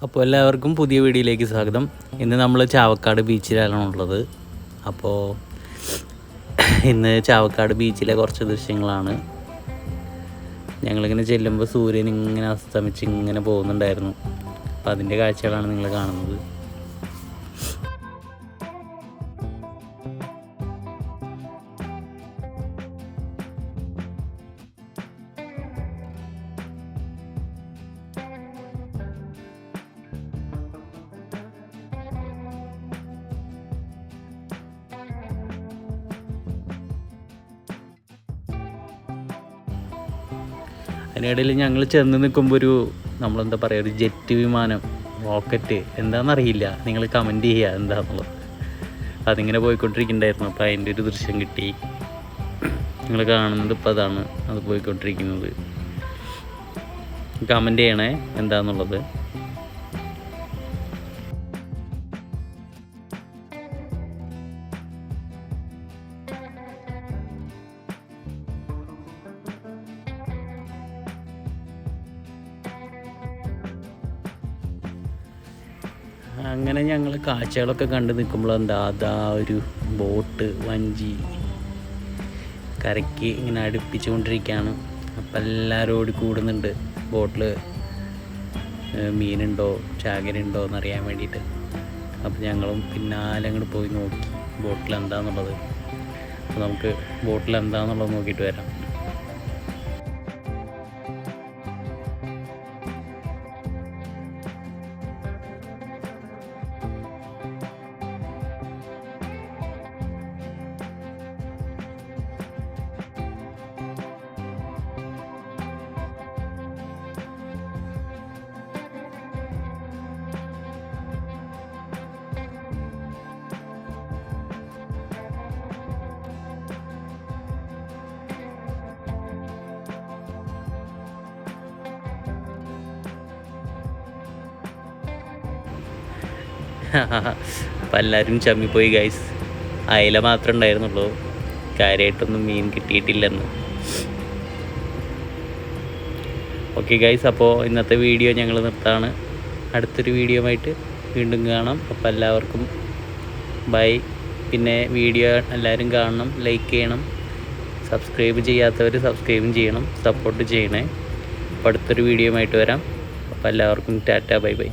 അപ്പോൾ എല്ലാവർക്കും പുതിയ വീഡിയോയിലേക്ക് സ്വാഗതം. ഇന്ന് നമ്മൾ ചാവക്കാട് ബീച്ചിലാണ് ഉള്ളത്. അപ്പോൾ ഇന്ന് ചാവക്കാട് ബീച്ചിലെ കുറച്ച് ദൃശ്യങ്ങളാണ്. ഞങ്ങളിങ്ങനെ ചെല്ലുമ്പോൾ സൂര്യൻ ഇങ്ങനെ അസ്തമിച്ച് ഇങ്ങനെ പോകുന്നുണ്ടായിരുന്നു. അപ്പോൾ അതിൻ്റെ കാഴ്ചകളാണ് നിങ്ങൾ കാണുന്നത്. അതിനിടയിൽ ഞങ്ങൾ ചെന്ന് നിൽക്കുമ്പോൾ നമ്മളെന്താ പറയുക, ഒരു ജെറ്റ് വിമാനം, റോക്കറ്റ് എന്താണെന്നറിയില്ല, നിങ്ങൾ കമൻറ്റ് ചെയ്യുക എന്താണെന്നുള്ളത്. അതിങ്ങനെ പോയിക്കൊണ്ടിരിക്കുന്നുണ്ടായിരുന്നു. അപ്പോൾ അതിൻ്റെ ഒരു ദൃശ്യം കിട്ടി. നിങ്ങൾ കാണുന്നത് ഇപ്പോൾ അതാണ്, അത് പോയിക്കൊണ്ടിരിക്കുന്നത്. കമൻറ്റ് ചെയ്യണേ എന്താണെന്നുള്ളത്. അങ്ങനെ ഞങ്ങൾ കാഴ്ചകളൊക്കെ കണ്ട് നിൽക്കുമ്പോൾ അതാ ഒരു ബോട്ട്, വഞ്ചി കരയ്ക്ക് ഇങ്ങനെ അടുപ്പിച്ചുകൊണ്ടിരിക്കുകയാണ്. അപ്പം എല്ലാവരും ഓടി കൂടുന്നുണ്ട് ബോട്ടിൽ മീനുണ്ടോ ചാകരയുണ്ടോ എന്നറിയാൻ വേണ്ടിയിട്ട്. അപ്പം ഞങ്ങളും പിന്നാലെ അങ്ങോട്ട് പോയി നോക്കി ബോട്ടിൽ എന്താണെന്നുള്ളത്. അപ്പോൾ നമുക്ക് ബോട്ടിൽ എന്താണെന്നുള്ളത് നോക്കിയിട്ട് വരാം. അപ്പം എല്ലാവരും ചമ്മിപ്പോയി ഗൈസ്. അയില മാത്രമേ ഉണ്ടായിരുന്നുള്ളൂ, കാര്യമായിട്ടൊന്നും മീൻ കിട്ടിയിട്ടില്ലെന്ന്. ഓക്കെ ഗൈസ്, അപ്പോൾ ഇന്നത്തെ വീഡിയോ ഞങ്ങൾ നിർത്താണ്. അടുത്തൊരു വീഡിയോ ആയിട്ട് വീണ്ടും കാണാം. അപ്പോൾ എല്ലാവർക്കും ബൈ. പിന്നെ വീഡിയോ എല്ലാവരും കാണണം, ലൈക്ക് ചെയ്യണം, സബ്സ്ക്രൈബ് ചെയ്യാത്തവർ സബ്സ്ക്രൈബും ചെയ്യണം, സപ്പോർട്ട് ചെയ്യണേ. അപ്പോൾ അടുത്തൊരു വീഡിയോ ആയിട്ട് വരാം. അപ്പോൾ എല്ലാവർക്കും ടാറ്റ, ബൈ ബൈ.